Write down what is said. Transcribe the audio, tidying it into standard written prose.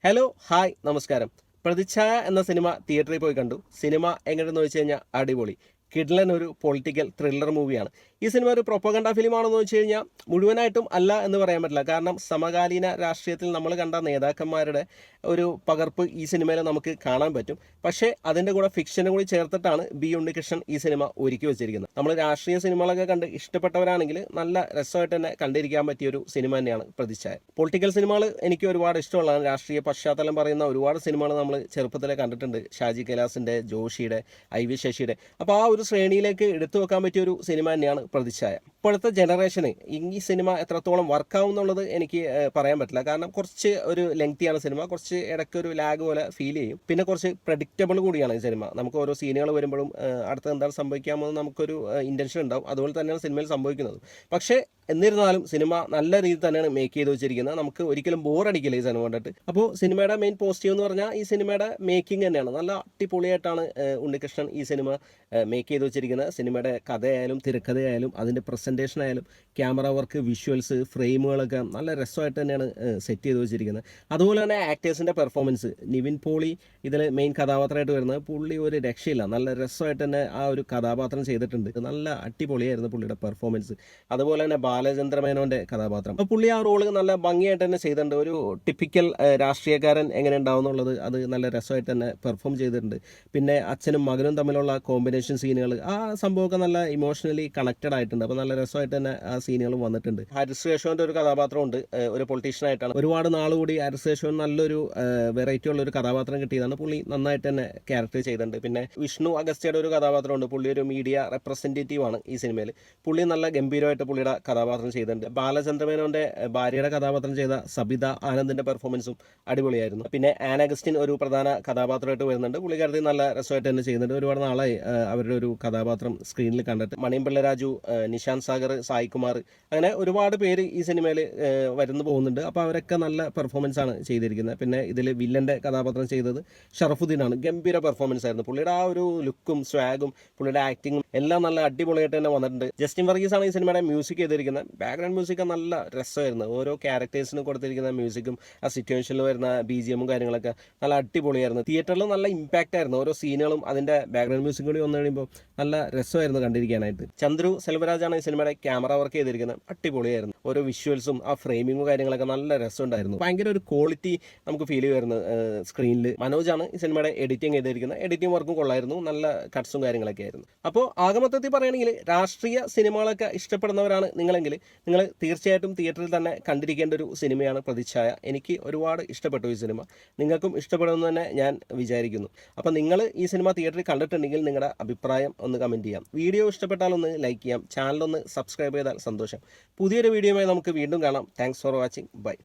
Hello hi നമസ്കാരം. പ്രതിച്ഛായ എന്ന സിനിമ തിയേറ്ററിൽ പോയി കണ്ടു. സിനിമ എങ്ങനെയെന്ന് വെച്ച് കഴിഞ്ഞാൽ അടിപൊളി. കിടിലൻ ഒരു പൊളിറ്റിക്കൽ ത്രില്ലർ മൂവിയാണ്. ഈ സിനിമ ഒരു പ്രൊപ്പഗണ്ട ഫിലിമാണെന്ന് വെച്ച് കഴിഞ്ഞാൽ മുഴുവനായിട്ടും അല്ല എന്ന് പറയാൻ പറ്റില്ല. കാരണം സമകാലീന രാഷ്ട്രീയത്തിൽ നമ്മൾ കണ്ട നേതാക്കന്മാരുടെ ഒരു പകർപ്പ് ഈ സിനിമയിൽ നമുക്ക് കാണാൻ പറ്റും. പക്ഷേ അതിൻ്റെ കൂടെ ഫിക്ഷനും കൂടി ചേർത്തിട്ടാണ് ബി ഉണ്ണികൃഷ്ണൻ ഈ സിനിമ ഒരുക്കി വെച്ചിരിക്കുന്നത്. നമ്മൾ രാഷ്ട്രീയ സിനിമകളൊക്കെ കണ്ട് ഇഷ്ടപ്പെട്ടവരാണെങ്കിൽ നല്ല രസമായിട്ട് തന്നെ കണ്ടിരിക്കാൻ പറ്റിയ ഒരു സിനിമ തന്നെയാണ് പ്രതിച്ഛായ. പൊളിറ്റിക്കൽ സിനിമകൾ എനിക്ക് ഒരുപാട് ഇഷ്ടമുള്ളതാണ്. രാഷ്ട്രീയ പശ്ചാത്തലം പറയുന്ന ഒരുപാട് സിനിമകൾ നമ്മൾ ചെറുപ്പത്തിലെ കണ്ടിട്ടുണ്ട്. ഷാജി കൈലാസിൻ്റെ, ജോഷിയുടെ, ഐ.വി. ശശിയുടെ. അപ്പോൾ ആ ഒരു ശ്രേണിയിലേക്ക് എടുത്തു വെക്കാൻ പറ്റിയ ഒരു സിനിമ തന്നെയാണ് പ്രതിച്ഛായ. ഇപ്പോഴത്തെ ജനറേഷന് ഈ സിനിമ എത്രത്തോളം വർക്കാവും എന്നുള്ളത് എനിക്ക് പറയാൻ പറ്റില്ല. കാരണം കുറച്ച് ഒരു ലെങ്തിയാണ് സിനിമ, കുറച്ച് ഇടയ്ക്ക് ഒരു ലാഗ് പോലെ ഫീൽ ചെയ്യും. പിന്നെ കുറച്ച് പ്രഡിക്റ്റബിൾ കൂടിയാണ് ഈ സിനിമ. നമുക്ക് ഓരോ സീനുകൾ വരുമ്പോഴും അടുത്ത എന്താണ് സംഭവിക്കാമെന്ന് നമുക്കൊരു ഇൻറ്റൻഷൻ ഉണ്ടാവും. അതുപോലെ തന്നെയാണ് സിനിമയിൽ സംഭവിക്കുന്നത്. പക്ഷേ എന്നിരുന്നാലും സിനിമ നല്ല രീതിയിൽ തന്നെയാണ് മേക്ക് ചെയ്ത് വെച്ചിരിക്കുന്നത്. നമുക്ക് ഒരിക്കലും ബോറടിക്കില്ല ഈ സിനിമ കണ്ടിട്ട്. അപ്പോൾ സിനിമയുടെ മെയിൻ പോസിറ്റീവ് എന്ന് പറഞ്ഞാൽ ഈ സിനിമയുടെ മേക്കിംഗ് തന്നെയാണ്. നല്ല അടിപൊളിയായിട്ടാണ് ഉണ്ണികൃഷ്ണൻ ഈ സിനിമ മേക്ക് ചെയ്ത് വെച്ചിരിക്കുന്നത്. സിനിമയുടെ കഥയായാലും തിരക്കഥയായാലും അതിൻ്റെ പ്രസൻറ്റേഷൻ ആയാലും ക്യാമറ വർക്ക്, വിഷ്വൽസ്, ഫ്രെയിമുകളൊക്കെ നല്ല രസമായിട്ട് തന്നെയാണ് സെറ്റ് ചെയ്ത് വെച്ചിരിക്കുന്നത്. അതുപോലെ തന്നെ ആക്ടേഴ്സിൻ്റെ പെർഫോമൻസ്, നിവിൻ പോളി ഇതിൽ മെയിൻ കഥാപാത്രമായിട്ട് വരുന്നത്. പുള്ളി ഒരു രക്ഷയില്ല, നല്ല രസമായിട്ട് തന്നെ ആ ഒരു കഥാപാത്രം ചെയ്തിട്ടുണ്ട്. നല്ല അടിപൊളിയായിരുന്നു പുള്ളിയുടെ പെർഫോമൻസ്. അതുപോലെ തന്നെ ബാലചന്ദ്ര മേനോൻ്റെ കഥാപാത്രം, അപ്പോൾ പുള്ളി ആ റോള് നല്ല ഭംഗിയായിട്ട് തന്നെ ചെയ്തിട്ടുണ്ട്. ഒരു ടിപ്പിക്കൽ രാഷ്ട്രീയക്കാരൻ എങ്ങനെ ഉണ്ടാവും എന്നുള്ളത് അത് നല്ല രസമായിട്ട് തന്നെ പെർഫോം ചെയ്തിട്ടുണ്ട്. പിന്നെ അച്ഛനും മകനും തമ്മിലുള്ള കോമ്പിനേഷൻ സീനുകൾ, ആ സംഭവമൊക്കെ നല്ല ഇമോഷണലി കണക്റ്റഡ് ആയിട്ടുണ്ട്. അപ്പോൾ നല്ല രസമായിട്ട് തന്നെ ആ സീനുകളും വന്നിട്ടുണ്ട്. ഹാരിസ് യേശോൻ്റെ ഒരു കഥാപാത്രമുണ്ട്, ഒരു പൊളിറ്റീഷ്യനായിട്ടാണ്. ഒരുപാട് നാളുകൂടി ഹാരിസ് യേശോൻ നല്ലൊരു വെറൈറ്റി ഉള്ള ഒരു കഥാപാത്രം കിട്ടിയതാണ്. പുള്ളി നന്നായിട്ട് തന്നെ ക്യാരക്ടർ ചെയ്തിട്ടുണ്ട്. പിന്നെ വിഷ്ണു അഗസ്ത്യയുടെ ഒരു കഥാപാത്രമുണ്ട്. പുള്ളി ഒരു മീഡിയ റെപ്രസെൻറ്റേറ്റീവ് ആണ് ഈ സിനിമയിൽ. പുള്ളി നല്ല ഗംഭീരമായിട്ട് പുള്ളിയുടെ കഥാപാത്രം ചെയ്തിട്ടുണ്ട്. ബാലചന്ദ്ര മേനോൻ്റെ ഭാര്യയുടെ കഥാപാത്രം ചെയ്ത സബിത ആനന്ദിൻ്റെ പെർഫോമൻസും അടിപൊളിയായിരുന്നു. പിന്നെ ആൻ അഗസ്റ്റിൻ ഒരു പ്രധാന കഥാപാത്രമായിട്ട് വരുന്നുണ്ട്. പുള്ളിക്കാരത്തി നല്ല രസമായിട്ട് തന്നെ ചെയ്യുന്നുണ്ട്. ഒരുപാട് നാളായി അവരുടെ ഒരു കഥാപാത്രം സ്ക്രീനിൽ കണ്ടിട്ട്. മണിയമ്പിള്ള രാജു, നിശാന്ത് സാഗർ, സായികുമാർ, അങ്ങനെ ഒരുപാട് പേര് ഈ സിനിമയിൽ വരുന്നു പോകുന്നുണ്ട്. അപ്പോൾ അവരൊക്കെ നല്ല പെർഫോമൻസ് ആണ് ചെയ്തിരിക്കുന്നത്. പിന്നെ ഇതിൽ വില്ലൻ്റെ കഥാപാത്രം ചെയ്തത് ഷറഫുദ്ദീനാണ്. ഗംഭീര പെർഫോമൻസ് ആയിരുന്നു. പുള്ളിയുടെ ആ ഒരു ലുക്കും സ്വാഗും പുള്ളിയുടെ ആക്ടിങ്ങും എല്ലാം നല്ല അടിപൊളിയായിട്ട് തന്നെ വന്നിട്ടുണ്ട്. ജസ്റ്റിൻ വർഗീസ് ആണ് ഈ സിനിമയുടെ മ്യൂസിക് ചെയ്തിരിക്കുന്നത്. ബാക്ക്ഗ്രൗണ്ട് മ്യൂസിക് നല്ല രസമായിരുന്നു. ഓരോ ക്യാരക്ടേഴ്സിന് കൊടുത്തിരിക്കുന്ന മ്യൂസിക്കും ആ സിറ്റുവേഷനിൽ വരുന്ന BGM കാര്യങ്ങളൊക്കെ നല്ല അടിപൊളിയായിരുന്നു. തിയേറ്ററിൽ നല്ല ഇമ്പാക്റ്റ് ആയിരുന്നു. ഓരോ സീനുകളും അതിൻ്റെ ബാക്ക്ഗ്രൗണ്ട് മ്യൂസിക് കൂടി വന്നു കഴിയുമ്പോൾ നല്ല രസമായിരുന്നു കണ്ടിരിക്കാനായിട്ട്. ചന്ദ്രു സെൽവരാജാണ് ഈ സിനിമയുടെ ക്യാമറ വർക്ക് ചെയ്തിരിക്കുന്നത്. അടിപൊളിയായിരുന്നു. ഓരോ വിഷ്വൽസും ആ ഫ്രെയിമിങ്ങും കാര്യങ്ങളൊക്കെ നല്ല രസമുണ്ടായിരുന്നു. ഭയങ്കര ഒരു ക്വാളിറ്റി നമുക്ക് ഫീൽ ചെയ്യുമായിരുന്നു സ്ക്രീനിൽ. മനോജാണ് ഈ സിനിമയുടെ എഡിറ്റിംഗ് ചെയ്തിരിക്കുന്നത്. എഡിറ്റിംഗ് വർക്കും കൊള്ളായിരുന്നു. നല്ല കട്ട്സും കാര്യങ്ങളൊക്കെ ആയിരുന്നു. അപ്പോൾ ആകമൊത്തത്തിൽ പറയുകയാണെങ്കിൽ രാഷ്ട്രീയ സിനിമകളൊക്കെ ഇഷ്ടപ്പെടുന്നവരാണ് നിങ്ങളെങ്കിൽ നിങ്ങൾ തീർച്ചയായിട്ടും തിയേറ്ററിൽ തന്നെ കണ്ടിരിക്കേണ്ട ഒരു സിനിമയാണ് പ്രതിച്ഛായ. എനിക്ക് ഒരുപാട് ഇഷ്ടപ്പെട്ടു ഈ സിനിമ. നിങ്ങൾക്കും ഇഷ്ടപ്പെടുമെന്ന് തന്നെ ഞാൻ വിചാരിക്കുന്നു. അപ്പോൾ നിങ്ങൾ ഈ സിനിമ തിയേറ്ററിൽ കണ്ടിട്ടുണ്ടെങ്കിൽ നിങ്ങളുടെ അഭിപ്രായം ഒന്ന് കമൻറ്റ് ചെയ്യാം. വീഡിയോ ഇഷ്ടപ്പെട്ടാൽ ഒന്ന് ലൈക്ക് ചെയ്യാം. ചാനലൊന്ന് സബ്സ്ക്രൈബ് ചെയ്താൽ സന്തോഷം. പുതിയൊരു വീഡിയോയുമായി നമുക്ക് വീണ്ടും കാണാം. Thanks for watching. ബൈ.